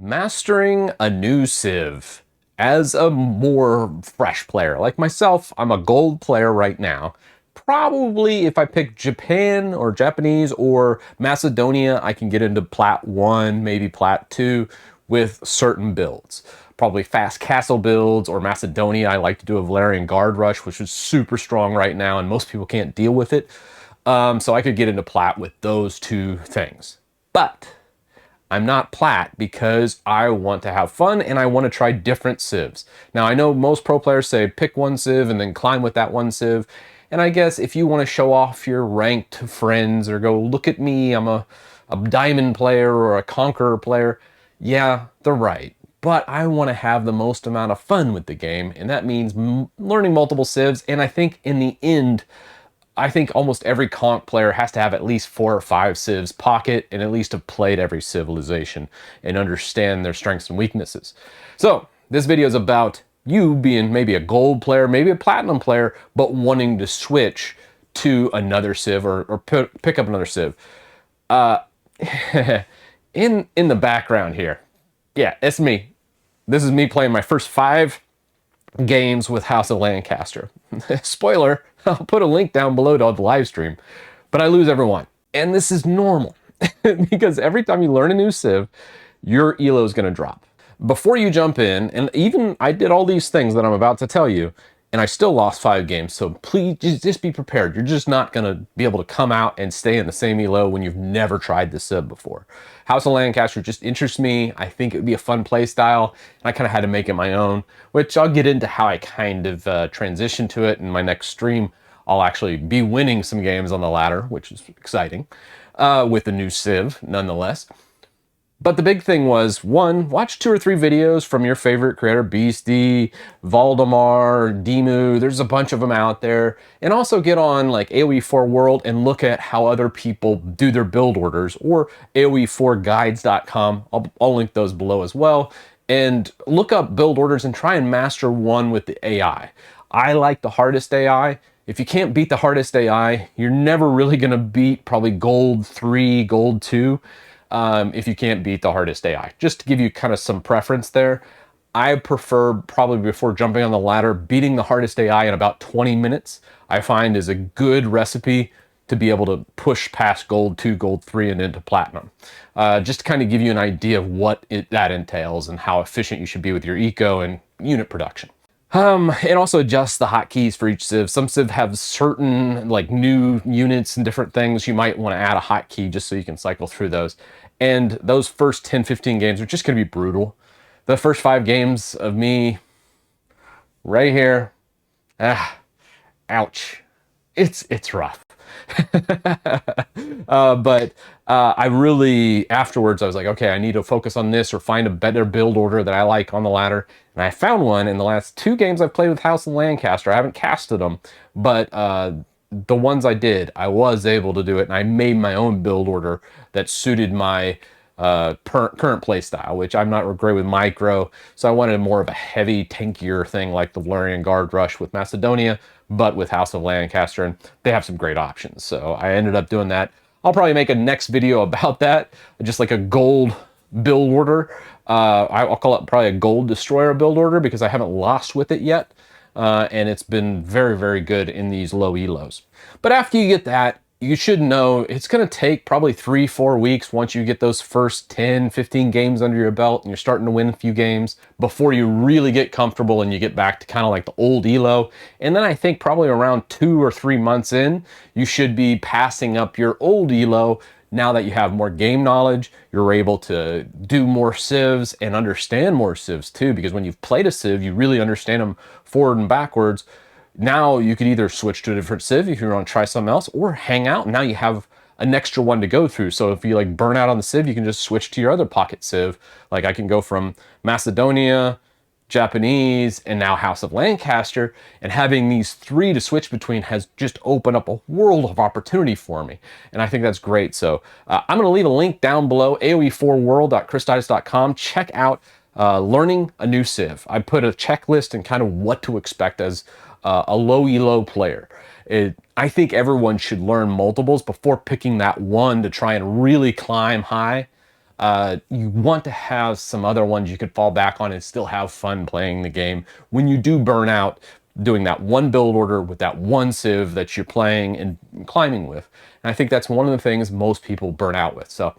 Mastering a new civ as a more fresh player. Like myself, I'm a gold player right now. Probably if I pick Japan or Japanese or Macedonia, I can get into Plat 1, maybe Plat 2 with certain builds. Probably fast castle builds, or Macedonia, I like to do a Valerian Guard Rush, which is super strong right now and most people can't deal with it. So I could get into Plat with those two things. But I'm not plat because I want to have fun and I want to try different civs. Now I know most pro players say pick one civ and then climb with that one civ. And I guess if you want to show off your ranked friends or go, look at me, I'm a diamond player or a conqueror player, yeah, they're right. But I want to have the most amount of fun with the game, and that means learning multiple civs. And I think in the end, I think almost every conch player has to have at least 4 or 5 civs pocket and at least have played every civilization and understand their strengths and weaknesses. So this video is about you being maybe a gold player, maybe a platinum player, but wanting to switch to another civ or pick up another civ. In the background here, yeah, it's me. This is me playing my first 5 games with House of Lancaster. Spoiler, I'll put a link down below to the live stream, but I lose every one. And this is normal because every time you learn a new civ, your elo is going to drop. Before you jump in, and even I did all these things that I'm about to tell you, and I still lost 5 games, so please just be prepared. You're just not going to be able to come out and stay in the same elo when you've never tried the civ before. House of Lancaster just interests me. I think it would be a fun play style, and I kind of had to make it my own, which I'll get into how I kind of transition to it in my next stream. I'll actually be winning some games on the ladder, which is exciting, with the new civ, nonetheless. But the big thing was, one, watch 2 or 3 videos from your favorite creator, Beastie, Valdemar, Demu, there's a bunch of them out there. And also get on like AoE4 World and look at how other people do their build orders, or AoE4guides.com. I'll link those below as well. And look up build orders and try and master one with the AI. I like the hardest AI. If you can't beat the hardest AI, you're never really gonna beat probably gold 3, gold 2. If you can't beat the hardest AI. Just to give you kind of some preference there, I prefer probably before jumping on the ladder, beating the hardest AI in about 20 minutes, I find is a good recipe to be able to push past gold 2, gold 3, and into platinum. Just to kind of give you an idea of what that entails and how efficient you should be with your eco and unit production. It also adjusts the hotkeys for each civ. Some civ have certain like new units and different things. You might want to add a hotkey just so you can cycle through those. And those first 10, 15 games are just going to be brutal. The first 5 games of me right here, ouch. It's rough. But I really, afterwards, I was like, okay, I need to focus on this or find a better build order that I like on the ladder. And I found one in the last 2 games I've played with House of Lancaster. I haven't casted them, but the ones I did, I was able to do it, and I made my own build order that suited my current play style, which I'm not great with micro, so I wanted more of a heavy, tankier thing like the Valerian Guard Rush with Macedonia, but with House of Lancaster, and they have some great options, so I ended up doing that. I'll probably make a next video about that, just like a gold build order. I'll call it probably a gold destroyer build order because I haven't lost with it yet. And it's been very, very good in these low elos. But after you get that, you should know it's going to take probably 3-4 weeks once you get those first 10-15 games under your belt and you're starting to win a few games before you really get comfortable and you get back to kind of like the old elo. And then I think probably around 2 or 3 months in, you should be passing up your old elo. Now that you have more game knowledge, you're able to do more civs and understand more civs too, because when you've played a civ, you really understand them forward and backwards. Now you could either switch to a different civ if you want to try something else, or hang out. Now you have an extra one to go through. So if you like burn out on the civ, you can just switch to your other pocket civ. Like I can go from Macedonia, Japanese, and now House of Lancaster, and having these 3 to switch between has just opened up a world of opportunity for me, and I think that's great. So I'm going to leave a link down below, aoe4world.christitis.com. Check out learning a new civ. I put a checklist and kind of what to expect as a low elo player. I think everyone should learn multiples before picking that one to try and really climb high. You want to have some other ones you could fall back on and still have fun playing the game when you do burn out doing that one build order with that one civ that you're playing and climbing with. And I think that's one of the things most people burn out with. So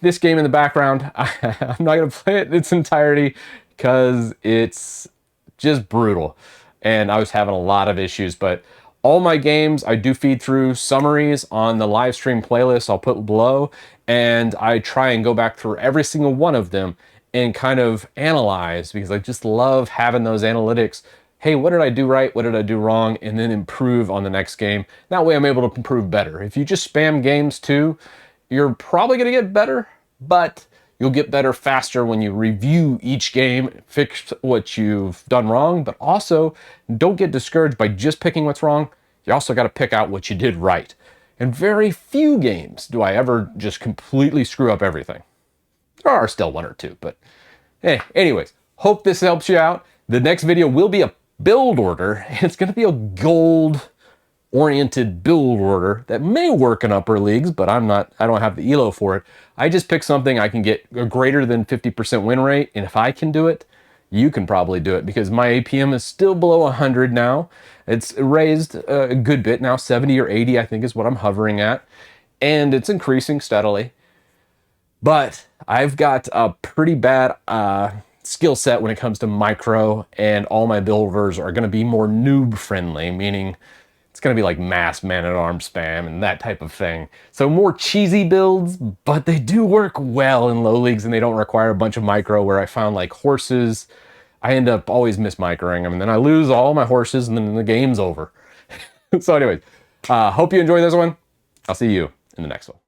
this game in the background, I'm not going to play it in its entirety because it's just brutal. And I was having a lot of issues, but all my games, I do feed through summaries on the live stream playlist I'll put below, and I try and go back through every single one of them and kind of analyze, because I just love having those analytics. Hey, what did I do right? What did I do wrong? And then improve on the next game. That way I'm able to improve better. If you just spam games too, you're probably going to get better, but you'll get better faster when you review each game, fix what you've done wrong, but also don't get discouraged by just picking what's wrong. You also got to pick out what you did right. And very few games do I ever just completely screw up everything. There are still one or two, but anyways, hope this helps you out. The next video will be a build order. It's going to be a gold oriented build order that may work in upper leagues, but I don't have the elo for it. I just picked something I can get a greater than 50% win rate, and if I can do it, you can probably do it, because my APM is still below 100 now. It's raised a good bit now, 70 or 80 I think is what I'm hovering at, and it's increasing steadily. But I've got a pretty bad skill set when it comes to micro, and all my builders are going to be more noob friendly, meaning it's going to be like mass man-at-arms spam and that type of thing. So more cheesy builds, but they do work well in low leagues, and they don't require a bunch of micro, where I found like horses, I end up always mis-microing them, and then I lose all my horses, and then the game's over. So anyways, hope you enjoy this one. I'll see you in the next one.